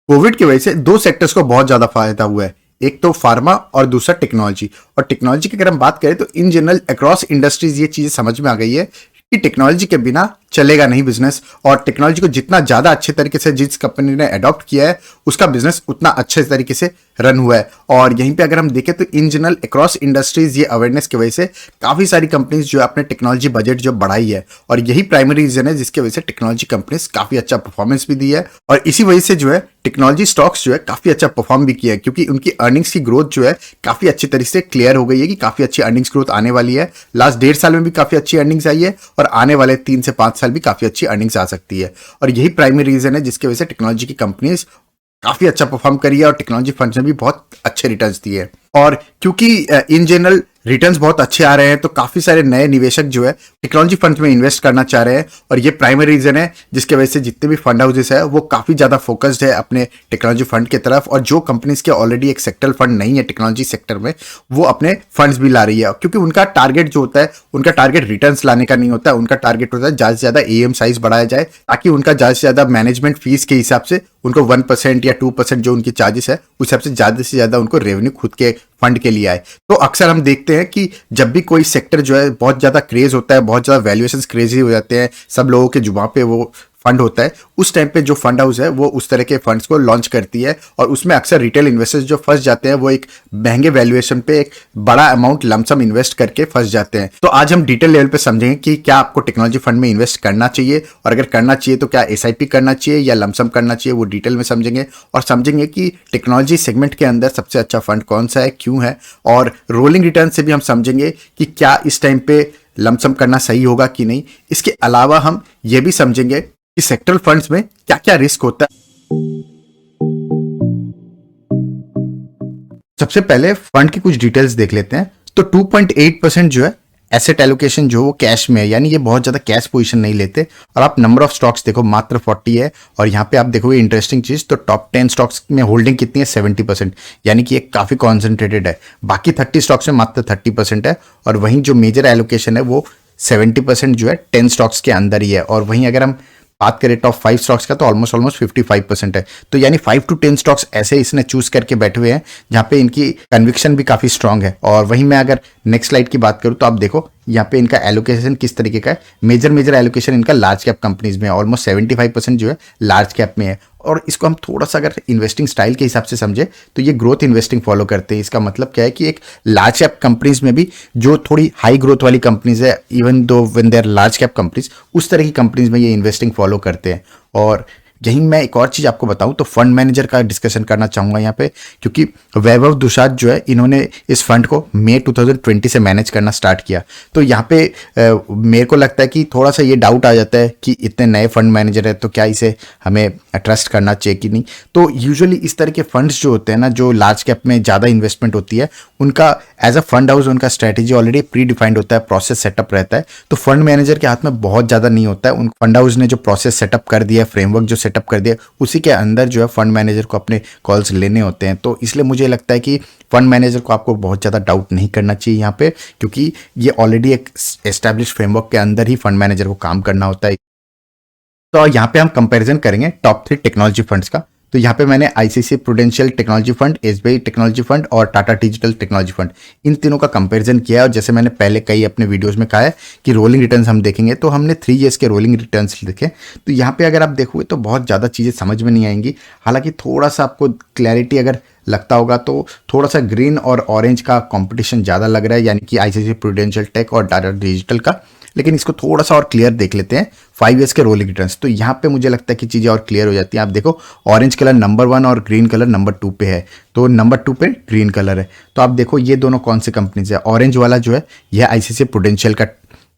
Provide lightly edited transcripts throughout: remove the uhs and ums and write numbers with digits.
Covid की वजह से दो सेक्टर्स को बहुत ज्यादा फायदा हुआ है। एक तो फार्मा और दूसरा टेक्नोलॉजी। और टेक्नोलॉजी की अगर हम बात करें तो इन जनरल अक्रॉस इंडस्ट्रीज ये चीजें समझ में आ गई है कि टेक्नोलॉजी के बिना चलेगा नहीं बिजनेस। और टेक्नोलॉजी को जितना ज्यादा अच्छे तरीके से जिस कंपनी ने अडॉप्ट किया है उसका बिजनेस उतना अच्छे तरीके से रन हुआ है। और यहीं पे अगर हम देखें तो इन जनरल अक्रॉस इंडस्ट्रीज ये अवेयरनेस की वजह से काफी सारी कंपनीज जो है अपने टेक्नोलॉजी बजट जो बढ़ाई है। और यही प्राइमरी रीजन है जिसकी वजह से टेक्नोलॉजी कंपनीज काफी अच्छा परफॉर्मेंस भी दी है। और इसी वजह से जो है टेक्नोलॉजी स्टॉक्स जो है काफी अच्छा परफॉर्म भी किया है, क्योंकि उनकी अर्निंग्स की ग्रोथ जो है काफी अच्छी तरीके से क्लियर हो गई है कि काफी अच्छी अर्निंग्स ग्रोथ आने वाली है। लास्ट 1.5 साल में भी काफी अच्छी अर्निंग्स आई है और आने वाले 3 से 5 साल भी काफी अच्छी अर्निंग्स आ सकती है। और यही प्राइमरी रीजन है जिसकी वजह से टेक्नोलॉजी की कंपनीज काफी अच्छा परफॉर्म करी है और टेक्नोलॉजी फंड्स ने भी बहुत अच्छे रिटर्न्स दिए। और क्योंकि इन जनरल रिटर्न्स बहुत अच्छे आ रहे हैं तो काफी सारे नए निवेशक जो है टेक्नोलॉजी फंड्स में इन्वेस्ट करना चाह रहे हैं। और ये प्राइमरी रीजन है जिसके वजह से जितने भी फंड हाउसेस है वो काफी ज्यादा फोकस्ड है अपने टेक्नोलॉजी फंड की तरफ। और जो कंपनीज के ऑलरेडी एक सेक्टर फंड नहीं है टेक्नोलॉजी सेक्टर में, वो अपने फंड्स भी ला रही है, क्योंकि उनका टारगेट जो होता है उनका टारगेट रिटर्न्स लाने का नहीं होता है। उनका टारगेट होता है ज्यादा से ज्यादा एएम साइज बढ़ाया जाए ताकि उनका ज्यादा से ज्यादा मैनेजमेंट फीस के हिसाब से उनको 1% या 2% जो उनकी चार्जेस है उस हिसाब से ज्यादा उनको रेवेन्यू खुद के फंड के लिए आए। तो अक्सर हम देखते हैं कि जब भी कोई सेक्टर जो है बहुत ज्यादा क्रेज होता है, बहुत ज्यादा वैल्यूएशंस क्रेजी हो जाते हैं, सब लोगों के जुबान पे वो फंड होता है, उस टाइम पे जो फंड हाउस है वो उस तरह के फंड्स को लॉन्च करती है। और उसमें अक्सर रिटेल इन्वेस्टर्स जो फंस जाते हैं वो एक महंगे वैल्यूएशन पे एक बड़ा अमाउंट लमसम इन्वेस्ट करके फंस जाते हैं। तो आज हम डिटेल लेवल पे समझेंगे कि क्या आपको टेक्नोलॉजी फंड में इन्वेस्ट करना चाहिए, और अगर करना चाहिए तो क्या एसआईपी करना चाहिए या लमसम करना चाहिए, वो डिटेल में समझेंगे। और समझेंगे कि टेक्नोलॉजी सेगमेंट के अंदर सबसे अच्छा फंड कौन सा है, क्यों है। और रोलिंग रिटर्न से भी हम समझेंगे कि क्या इस टाइम पे लमसम करना सही होगा कि नहीं। इसके अलावा हम ये भी समझेंगे कि सेक्टरल फंड्स में क्या क्या रिस्क होता है। सबसे पहले फंड की कुछ डिटेल्स देख लेते हैं। तो 2.8% जो है एसेट एलोकेशन जो वो कैश में है, यानी ये बहुत ज्यादा कैश पोजीशन नहीं लेते। और आप नंबर ऑफ स्टॉक्स देखो मात्र 40 है। और यहाँ पे आप देखोगे इंटरेस्टिंग चीज, तो टॉप 10 स्टॉक्स में होल्डिंग कितनी है 70%, यानी कि ये काफी कॉन्सेंट्रेटेड है। बाकी 30 स्टॉक्स में मात्र 30% है। और वहीं जो मेजर एलोकेशन है वो 70% जो है 10 स्टॉक्स के अंदर ही है। और वहीं अगर हम बात करें टॉप 5 स्टॉक्स का तो ऑलमोस्ट 55% है। तो यानी 5 to 10 स्टॉक्स ऐसे इसने चूज करके बैठे हुए हैं जहां पे इनकी कन्विक्शन भी काफी स्ट्रांग है। और वहीं मैं अगर नेक्स्ट स्लाइड की बात करूं तो आप देखो यहाँ पे इनका एलोकेशन किस तरीके का है। मेजर एलोकेशन इनका लार्ज कैप कंपनीज में है, ऑलमोस्ट 75% जो है लार्ज कैप में है। और इसको हम थोड़ा सा अगर इन्वेस्टिंग स्टाइल के हिसाब से समझे तो ये ग्रोथ इन्वेस्टिंग फॉलो करते हैं। इसका मतलब क्या है कि एक लार्ज कैप कंपनीज में भी जो थोड़ी हाई ग्रोथ वाली कंपनीज है, even though when they are large cap companies, उस तरह की कंपनीज में ये इन्वेस्टिंग फॉलो करते हैं। और यहीं मैं एक और चीज आपको बताऊं तो फंड मैनेजर का डिस्कशन करना चाहूंगा यहाँ पे, क्योंकि वैभव दुशात जो है इन्होंने इस फंड को मई 2020 से मैनेज करना स्टार्ट किया। तो यहाँ पे मेरे को लगता है कि थोड़ा सा ये डाउट आ जाता है कि इतने नए फंड मैनेजर है तो क्या इसे हमें ट्रस्ट करना चाहिए कि नहीं। तो यूजुअली इस तरह के फंड्स जो होते हैं ना, जो लार्ज कैप में ज़्यादा इन्वेस्टमेंट होती है, उनका एज अ फंड हाउस उनका स्ट्रेटेजी ऑलरेडी प्री डिफाइंड होता है, प्रोसेस सेटअप रहता है। तो फंड मैनेजर के हाथ में बहुत ज़्यादा नहीं होता है। उन फंड हाउस ने जो प्रोसेस सेटअप कर दिया, फ्रेमवर्क जो सेटअप कर दिया, उसी के अंदर जो है फंड मैनेजर को अपने कॉल्स लेने होते हैं। तो इसलिए मुझे लगता है कि फंड मैनेजर को आपको बहुत ज़्यादा डाउट नहीं करना चाहिए यहाँ पे, क्योंकि ये ऑलरेडी एक एस्टैब्लिश फ्रेमवर्क के अंदर ही फंड मैनेजर को काम करना होता है। तो यहाँ पे हम कंपैरिजन करेंगे टॉप 3 टेक्नोलॉजी फंड्स का। तो यहाँ पे मैंने ICICI prudential technology fund, SBI technology fund और टाटा डिजिटल टेक्नोलॉजी फंड, इन तीनों का कंपैरिजन किया है। और जैसे मैंने पहले कई अपने वीडियोस में कहा है कि रोलिंग रिटर्न्स हम देखेंगे, तो हमने 3 ईयर्स के रोलिंग रिटर्न्स देखे। तो यहाँ पे अगर आप देखोगे तो बहुत ज़्यादा चीज़ें समझ में नहीं आएंगी। हालांकि थोड़ा सा आपको क्लैरिटी अगर लगता होगा तो थोड़ा सा ग्रीन और ऑरेंज का कॉम्पिटिशन ज़्यादा लग रहा है, यानी कि आईसीआईसीआई प्रूडेंशियल टेक और टाटा डिजिटल का। लेकिन इसको थोड़ा सा और क्लियर देख लेते हैं 5 ईयर्स के रोलिंग रिटर्न्स। तो यहाँ पे मुझे लगता है कि चीज़ें और क्लियर हो जाती हैं। आप देखो ऑरेंज कलर नंबर 1 और ग्रीन कलर नंबर 2 पे है। तो नंबर 2 पे ग्रीन कलर है। तो आप देखो ये दोनों कौन से कंपनीज है। ऑरेंज वाला जो है यह आईसीआईसीआई प्रूडेंशियल का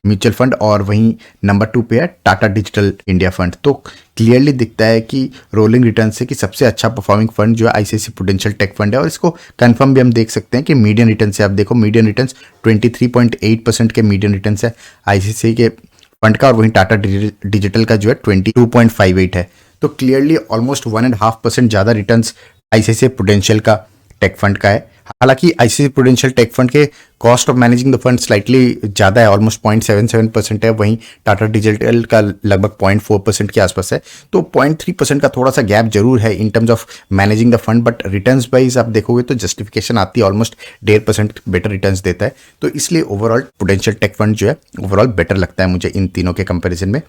म्यूचुअल फंड, और वहीं नंबर 2 पे है टाटा डिजिटल इंडिया फंड। तो क्लियरली दिखता है कि रोलिंग रिटर्न से कि सबसे अच्छा परफॉर्मिंग फंड जो है आईसीआईसीआई प्रूडेंशियल टेक फंड है। और इसको कंफर्म भी हम देख सकते हैं कि मीडियन रिटर्न से आप देखो, मीडियन रिटर्न्स 23.8% के मीडियन रिटर्न है आईसीआईसीआई के फंड का, और वहीं टाटा डिजिटल का जो है 22.58 है। तो क्लियरली ऑलमोस्ट 1.5% ज़्यादा रिटर्न्स आईसीआईसीआई प्रूडेंशियल का टेक फंड का है। हालांकि आईसीसी प्रूडेंशियल टेक फंड के cost of managing the fund slightly ज़्यादा है, ऑलमोस्ट 0.77% है, वहीं टाटा डिजिटल का लगभग 0.4% के आसपास है। तो 0.3% का थोड़ा सा गैप जरूर है in terms of managing the fund, but returns wise आप देखोगे तो जस्टिफिकेशन आती है, ऑलमोस्ट 1.5% बेटर रिटर्न्स देता है। तो इसलिए ओवरऑल प्रूडेंशियल टेक फंड जो है ओवरऑल बेटर लगता है मुझे इन तीनों के कंपेरिजन में।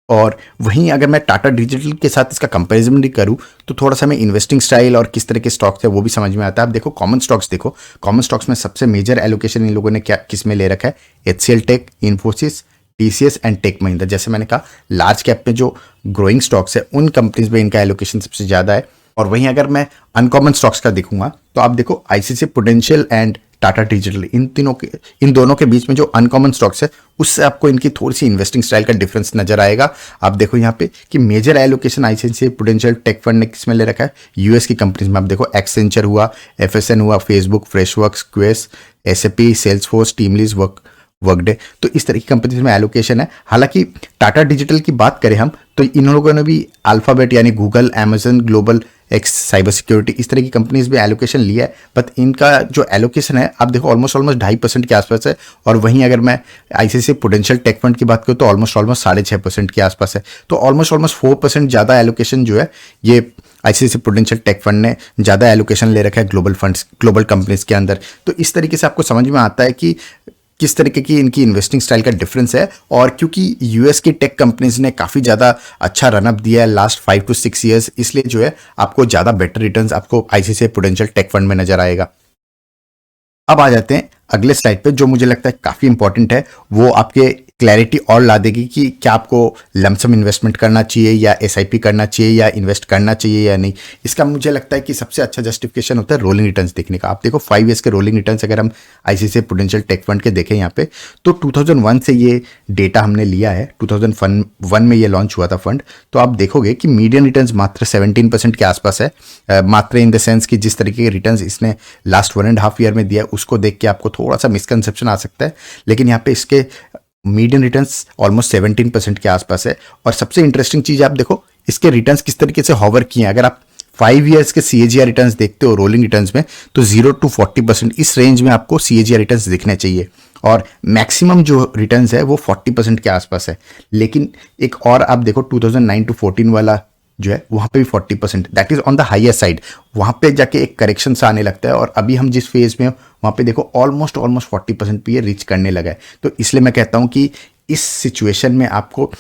और वहीं अगर मैं टाटा डिजिटल के साथ इसका कंपैरिजन भी करूं तो थोड़ा सा मैं इन्वेस्टिंग स्टाइल और किस तरह के स्टॉक्स है वो भी समझ में आता है। आप देखो कॉमन स्टॉक्स, देखो कॉमन स्टॉक्स में सबसे मेजर एलोकेशन इन लोगों ने क्या किस में ले रखा है, HCL tech, Infosys, TCS and tech Mahindra. जैसे मैंने कहा लार्ज कैप में जो ग्रोइंग स्टॉक्स है उन कंपनीज में इनका एलोकेशन सबसे ज़्यादा है। और वहीं अगर मैं अनकॉमन स्टॉक्स का देखूंगा तो आप देखो ICC prudential and Tata digital, इन दोनों के बीच में जो अनकॉमन स्टॉक्स है उससे आपको इनकी थोड़ी सी इन्वेस्टिंग स्टाइल का डिफरेंस नजर आएगा। आप देखो यहाँ पे कि major allocation ICC prudential tech fund ने किसमें ले रखा है, यूएस की कंपनीज में। आप देखो एक्सेंचर हुआ, एफएसएन हुआ, Facebook, Freshworks, Quess, SAP, Salesforce, TeamLease, Workday. तो इस तरह की कंपनीज में एलोकेशन है। हालांकि टाटा डिजिटल की बात करें हम तो इन लोगों ने भी अल्फाबेट यानी Google, Amazon, global x, cyber security, इस तरह की कंपनीज में एलोकेशन लिया है, बट इनका जो एलोकेशन है आप देखो ऑलमोस्ट 2.5% के आसपास है। और वहीं अगर मैं आईसीसी प्रूडेंशियल टेक फंड की बात करूँ तो ऑलमोस्ट 6.5% के आसपास है। तो ऑलमोस्ट 4% ज़्यादा एलोकेशन जो है ये आईसीसी प्रूडेंशियल टेक फंड ने ज़्यादा एलोकेशन ले रखा है ग्लोबल फंड्स, ग्लोबल कंपनीज के अंदर। तो इस तरीके से आपको समझ में आता है कि किस तरीके की इनकी इन्वेस्टिंग स्टाइल का डिफरेंस है। और क्योंकि यूएस की टेक कंपनीज ने काफ़ी ज़्यादा अच्छा रनअप दिया है लास्ट 5 to 6 ईयर्स, इसलिए जो है आपको ज़्यादा बेटर रिटर्न्स आपको आईसीसी प्रूडेंशियल टेक फंड में नजर आएगा। अब आ जाते हैं अगले स्लाइड पे, जो मुझे लगता है काफ़ी इंपॉर्टेंट है, वो आपके क्लैरिटी और ला देगी कि क्या आपको लमसम इन्वेस्टमेंट करना चाहिए या एसआईपी करना चाहिए या इन्वेस्ट करना चाहिए या नहीं। इसका मुझे लगता है कि सबसे अच्छा जस्टिफिकेशन होता है रोलिंग रिटर्न्स देखने का। आप देखो 5 ईयर्स के रोलिंग रिटर्न्स अगर हम आईसीसी प्रूडेंशियल टेक फंड के देखें यहाँ पे तो 2001 से ये डेटा हमने लिया है, 2001 में ये लॉन्च हुआ था फंड। तो आप देखोगे कि मीडियन रिटर्न्स मात्र 17% के आसपास है। मात्र इन द सेंस कि जिस तरीके के रिटर्न्स इसने लास्ट 1.5 ईयर में दिया उसको देख के आपको थोड़ा सा मिसकंसेप्शन आ सकता है, लेकिन यहाँ पे इसके मीडियन रिटर्न्स ऑलमोस्ट 17% के आसपास है। और सबसे इंटरेस्टिंग चीज आप देखो इसके रिटर्न्स किस तरीके से हॉवर किए हैं। अगर आप 5 ईयर्स के सीएजीआर रिटर्न्स देखते हो रोलिंग रिटर्न्स में तो 0 to 40% इस रेंज में आपको सीएजीआर रिटर्न्स दिखने चाहिए। और मैक्सिमम जो रिटर्न्स है वो 40% के आसपास है। लेकिन एक और आप देखो 2009 to 14 वाला जो है वहाँ पे भी 40%, that is on the higher side. वहाँ पे जाके एक करेक्शन सा आने लगता है और अभी हम जिस फेज में वहाँ पे देखो ऑलमोस्ट 40% पे ये रीच करने लगा है। तो इसलिए मैं कहता हूँ कि इस सिचुएशन में आपको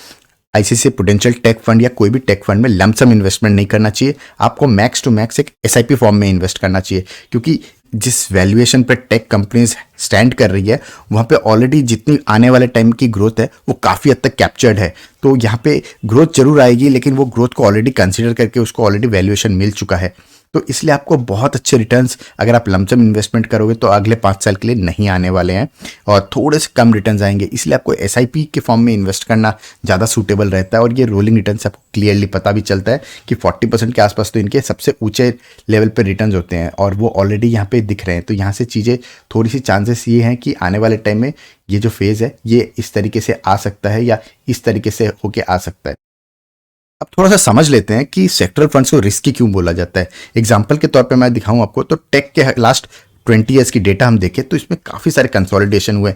आईसीसी प्रूडेंशियल टेक फंड या कोई भी टेक फंड में लमसम इन्वेस्टमेंट नहीं करना चाहिए। आपको मैक्स टू मैक्स एक एसआईपी फॉर्म में इन्वेस्ट करना चाहिए, क्योंकि जिस वैल्यूएशन पे टेक कंपनीज स्टैंड कर रही है वहाँ पे ऑलरेडी जितनी आने वाले टाइम की ग्रोथ है वो काफ़ी हद तक कैप्चर्ड है। तो यहाँ पे ग्रोथ जरूर आएगी लेकिन वो ग्रोथ को ऑलरेडी कंसीडर करके उसको ऑलरेडी वैल्यूएशन मिल चुका है। तो इसलिए आपको बहुत अच्छे रिटर्न्स अगर आप लमसम इन्वेस्टमेंट करोगे तो अगले 5 साल के लिए नहीं आने वाले हैं और थोड़े से कम रिटर्न्स आएंगे। इसलिए आपको एसआईपी के फॉर्म में इन्वेस्ट करना ज़्यादा सूटेबल रहता है। और ये रोलिंग रिटर्न्स आपको क्लियरली पता भी चलता है कि 40% के आसपास तो इनके सबसे ऊंचे लेवल पर रिटर्न्स होते हैं और वो ऑलरेडी यहाँ पे दिख रहे हैं। तो यहाँ से चीज़ें थोड़ी सी चांसेस ये हैं कि आने वाले टाइम में ये जो फेज़ है ये इस तरीके से आ सकता है या इस तरीके से होके आ सकता है। अब थोड़ा सा समझ लेते हैं कि सेक्टरल फंड्स को रिस्की क्यों बोला जाता है। एग्जांपल के तौर पे मैं दिखाऊं आपको तो टेक के लास्ट 20 ईयर्स की डेटा हम देखें तो इसमें काफ़ी सारे कंसोलिडेशन हुए।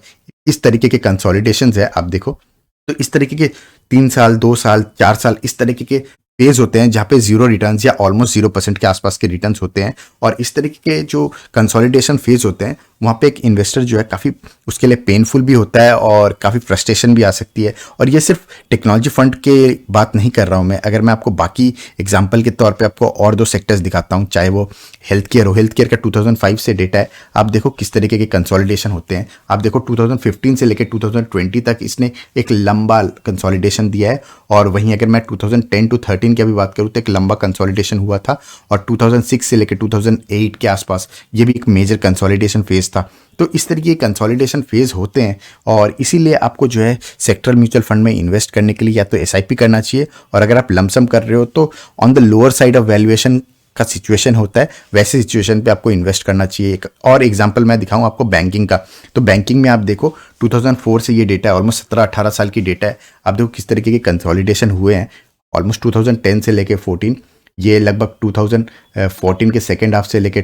इस तरीके के कंसोलिडेशन है आप देखो तो इस तरीके के 3 साल 2 साल 4 साल इस तरीके के फेज होते हैं जहाँ पे 0 रिटर्न्स या ऑलमोस्ट 0% के आसपास के रिटर्न्स होते हैं। और इस तरीके के जो कंसोलिडेशन फेज होते हैं वहाँ पे एक इन्वेस्टर जो है काफ़ी उसके लिए पेनफुल भी होता है और काफ़ी फ्रस्ट्रेशन भी आ सकती है। और ये सिर्फ टेक्नोलॉजी फंड के बात नहीं कर रहा हूँ मैं, अगर मैं आपको बाकी एग्जांपल के तौर पे आपको और 2 सेक्टर्स दिखाता हूँ, चाहे वो हेल्थ केयर हो। हेल्थ केयर का 2005 से डेटा है, आप देखो किस तरीके के कंसोलिडेशन होते हैं। आप देखो 2015 से लेकर 2020 तक इसने एक लंबा कंसोलिडेशन दिया है। और वहीं अगर मैं 2010 to 13 की अभी बात करूँ तो एक लंबा कंसोलिडेशन हुआ था। और 2006 से लेकर 2008 के आसपास ये भी एक मेजर कंसोलिडेशन फेज था। तो इस तरीके के कंसोलिडेशन फेज होते हैं और इसीलिए आपको जो है सेक्टरल म्यूचुअल फंड में इन्वेस्ट करने के लिए या तो एसआईपी करना चाहिए और अगर आप लमसम कर रहे हो तो on the lower side of valuation का सिचुएशन होता है वैसे सिचुएशन पे आपको इन्वेस्ट करना चाहिए। एक और एग्जांपल मैं दिखाऊं आपको बैंकिंग का, तो बैंकिंग में आप देखो 2004 से ये डेटा है, ऑलमोस्ट 17-18 साल की डेटा है। आप देखो किस तरीके के कंसोलिडेशन हुए हैं ऑलमोस्ट 2010 से लेके 14, ये लगभग 2014 के सेकेंड हाफ से लेकर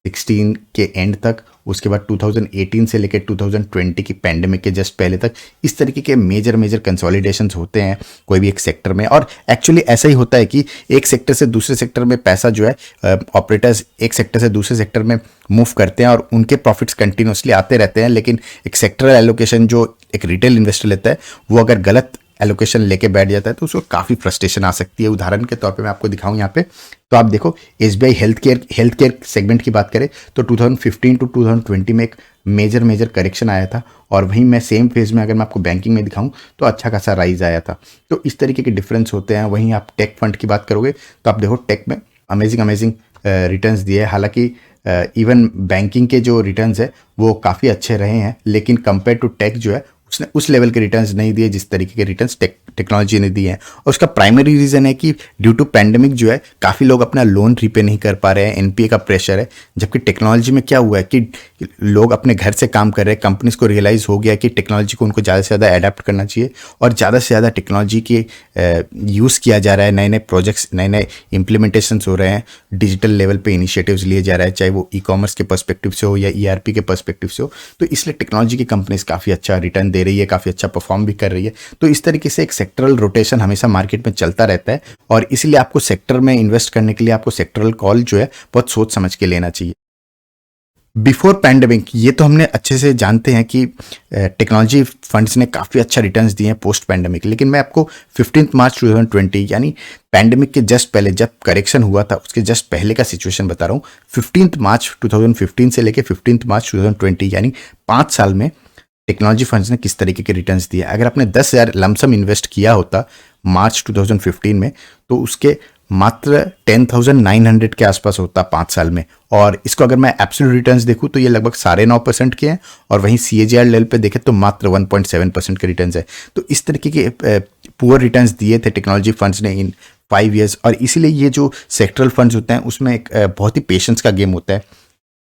16 के एंड तक, उसके बाद 2018 से लेकर 2020 की पैंडेमिक के जस्ट पहले तक इस तरीके के मेजर मेजर कंसोलिडेशंस होते हैं कोई भी एक सेक्टर में। और एक्चुअली ऐसा ही होता है कि एक सेक्टर से दूसरे सेक्टर में पैसा जो है ऑपरेटर्स एक सेक्टर से दूसरे सेक्टर में मूव करते हैं और उनके प्रॉफिट्स कंटिन्यूसली आते रहते हैं, लेकिन एक सेक्टरल एलोकेशन जो एक रिटेल इन्वेस्टर लेता है वो अगर गलत एलोकेशन लेके बैठ जाता है तो उसको काफ़ी फ्रस्ट्रेशन आ सकती है। उदाहरण के तौर पे मैं आपको दिखाऊं यहाँ पे, तो आप देखो एसबीआई हेल्थ केयर सेगमेंट की बात करें तो 2015 टू 2020 में एक मेजर करेक्शन आया था, और वहीं मैं सेम फेज में अगर मैं आपको बैंकिंग में दिखाऊं तो अच्छा खासा राइज आया था। तो इस तरीके के डिफरेंस होते हैं। वहीं आप टेक फंड की बात करोगे तो आप देखो टेक में अमेजिंग रिटर्न्स दिए, हालांकि इवन बैंकिंग के जो रिटर्न्स है वो काफ़ी अच्छे रहे हैं, लेकिन कंपेयर टू टेक जो है उसने उस लेवल के रिटर्न्स नहीं दिए जिस तरीके के रिटर्न्स टेक्नोलॉजी ने दिए हैं। और उसका प्राइमरी रीज़न है कि ड्यू टू पैंडेमिक जो है काफ़ी लोग अपना लोन रीपे नहीं कर पा रहे हैं, एनपीए का प्रेशर है। जबकि टेक्नोलॉजी में क्या हुआ है कि लोग अपने घर से काम कर रहे हैं, कंपनीज को रियलाइज़ हो गया कि टेक्नोलॉजी को उनको ज़्यादा से ज़्यादा अडेप्ट करना चाहिए और ज़्यादा से ज़्यादा टेक्नोलॉजी के यूज़ किया जा रहा है। नए नए प्रोजेक्ट्स, नए नए इम्प्लीमेंटेशंस हो रहे हैं, डिजिटल लेवल पे इनिशिएटिव्स लिए जा रहे हैं, चाहे वो ई कॉमर्स के पर्सपेक्टिव से हो या ईआरपी के पर्सपेक्टिव से हो। तो इसलिए टेक्नोलॉजी की कंपनीज काफ़ी अच्छा रिटर्न दे रही है, काफ़ी अच्छा परफॉर्म भी कर रही है। तो इस तरीके से एक सेक्टरल रोटेशन हमेशा मार्केट में चलता रहता है, और इसलिए आपको सेक्टर में इन्वेस्ट करने के लिए आपको सेक्टरल कॉल जो है बहुत सोच समझ के लेना चाहिए। बिफोर पैंडेमिक ये तो हमने अच्छे से जानते हैं कि टेक्नोलॉजी फंड्स ने काफ़ी अच्छा रिटर्न्स दिए हैं पोस्ट पैंडेमिक, लेकिन मैं आपको 15 मार्च 2020 यानी पैंडेमिक के जस्ट पहले जब करेक्शन हुआ था उसके जस्ट पहले का सिचुएशन बता रहा हूँ। 15 मार्च 2015 से लेकर 15 मार्च 2020 यानी 5 साल में टेक्नोलॉजी फंड्स ने किस तरीके के रिटर्न्स दिए। अगर आपने 10,000 लमसम इन्वेस्ट किया होता मार्च 2015 में तो उसके मात्र 10,900 के आसपास होता 5 साल में। और इसको अगर मैं एब्सोल्यूट रिटर्न्स देखूं तो ये लगभग 9.5% के हैं, और वहीं सीएजीआर लेवल पे देखें तो मात्र 1.7% के रिटर्न्स है। तो इस तरीके के पुअर रिटर्न्स दिए थे टेक्नोलॉजी फंड्स ने इन 5 ईयर्स। और इसीलिए ये जो सेक्टरल फंड्स होते हैं उसमें एक बहुत ही पेशेंस का गेम होता है,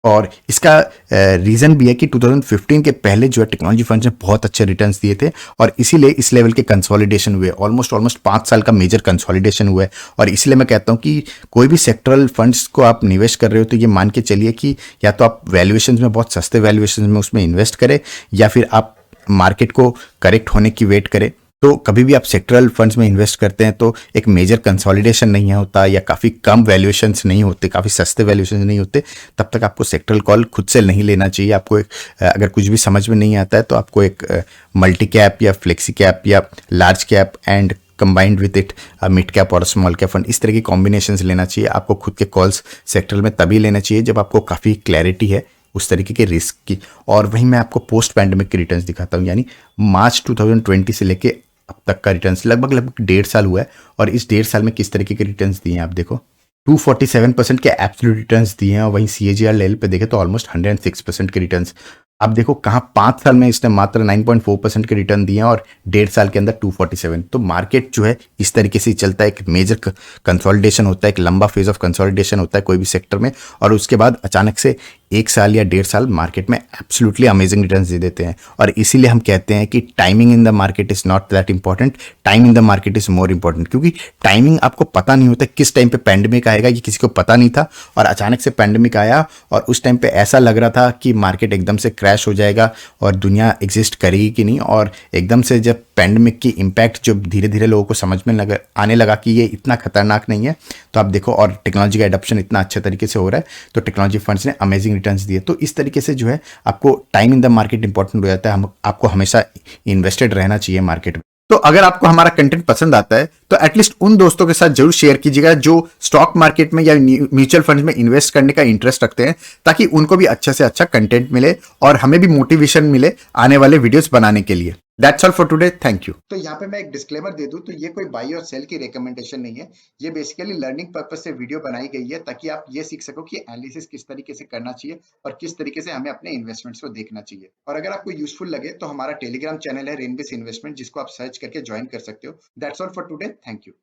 और इसका रीज़न भी है कि 2015 के पहले जो है टेक्नोलॉजी फंड्स ने बहुत अच्छे रिटर्न्स दिए थे, और इसीलिए इस लेवल के कंसोलिडेशन हुए। ऑलमोस्ट 5 साल का मेजर कंसोलिडेशन हुआ है। और इसलिए मैं कहता हूँ कि कोई भी सेक्टरल फंड्स को आप निवेश कर रहे हो तो ये मान के चलिए कि या तो आप वैल्यूएशंस में, बहुत सस्ते वैल्यूएशंस में उसमें इन्वेस्ट करें, या फिर आप मार्केट को करेक्ट होने की वेट करें। तो कभी भी आप सेक्टरल फंड्स में इन्वेस्ट करते हैं तो एक मेजर कंसोलिडेशन नहीं होता, या काफ़ी कम वैल्यूएशंस नहीं होते, काफ़ी सस्ते वैल्यूएशंस नहीं होते, तब तक आपको सेक्टरल कॉल खुद से नहीं लेना चाहिए। आपको एक अगर कुछ भी समझ में नहीं आता है तो आपको एक मल्टी कैप या फ्लेक्सी कैप या large cap and combined with it mid cap और स्मॉल कैप फंड, इस तरह की कॉम्बिनेशंस लेना चाहिए। आपको खुद के कॉल्स सेक्टरल में तभी लेना चाहिए जब आपको काफ़ी क्लैरिटी है उस तरीके के रिस्क की। और वहीं मैं आपको पोस्ट पैंडेमिक के रिटर्न्स दिखाता हूँ, यानी मार्च 2020 से लेके अब तक का रिटर्न्स लगभग 1.5 साल हुआ है, और इस 1.5 साल में किस तरीके के रिटर्न्स दिए हैं आप देखो। 247% के एब्सोल्यूट रिटर्न्स दिए हैं, और वहीं सीएजीआर लेवल पे देखें तो ऑलमोस्ट 106% के रिटर्न्स। आप देखो कहाँ 5 साल में इसने मात्र 9.4% के रिटर्न दिए हैं, और 1.5 साल के अंदर 247। तो मार्केट जो है इस तरीके से चलता है, एक मेजर कंसोलिडेशन होता है, एक लंबा फेज ऑफ कंसोलिडेशन होता है कोई भी सेक्टर में, और उसके बाद अचानक से 1 साल या 1.5 साल मार्केट में एब्सोल्युटली अमेजिंग रिटर्न्स दे देते हैं। और इसीलिए हम कहते हैं कि timing in the market is not that important, time in the market is more important. क्योंकि टाइमिंग आपको पता नहीं होता किस टाइम पे पैंडेमिक आएगा, ये किसी को पता नहीं था, और अचानक से पैंडेमिक आया और उस टाइम पे ऐसा लग रहा था कि मार्केट एकदम से क्रैश हो जाएगा और दुनिया एग्जिस्ट करेगी कि नहीं। और एकदम से जब पैंडेमिक की इम्पैक्ट जो धीरे धीरे लोगों को समझ में आने लगा कि ये इतना खतरनाक नहीं है, तो आप देखो, और टेक्नोलॉजी का एडॉप्शन इतना अच्छे तरीके से हो रहा है, तो टेक्नोलॉजी फंड्स ने अमेजिंग रिटर्न्स दिए। तो इस तरीके से जो है आपको time in the market important हो जाता है। हम आपको हमेशा इन्वेस्टेड रहना चाहिए मार्केट में। तो अगर आपको हमारा कंटेंट पसंद आता है तो एटलीस्ट उन दोस्तों के साथ जरूर शेयर कीजिएगा जो स्टॉक मार्केट में या म्यूचुअल फंड में इन्वेस्ट करने का इंटरेस्ट रखते हैं, ताकि उनको भी अच्छा से अच्छा कंटेंट मिले और हमें भी मोटिवेशन मिले आने वाले वीडियोस बनाने के लिए। That's all for today, thank you. तो यहाँ पे मैं एक डिस्क्लेमर दे दूं, तो ये कोई बाई और सेल की रिकमेंडेशन नहीं है, ये बेसिकली लर्निंग पर्पस से वीडियो बनाई गई है ताकि आप ये सीख सको कि एनालिसिस किस तरीके से करना चाहिए और किस तरीके से हमें अपने इन्वेस्टमेंट्स को देखना चाहिए। और अगर आपको यूजफुल लगे तो हमारा टेलीग्राम चैनल है रेनबेस इन्वेस्टमेंट, जिसको आप सर्च करके ज्वाइन कर सकते हो। That's all for today, thank you.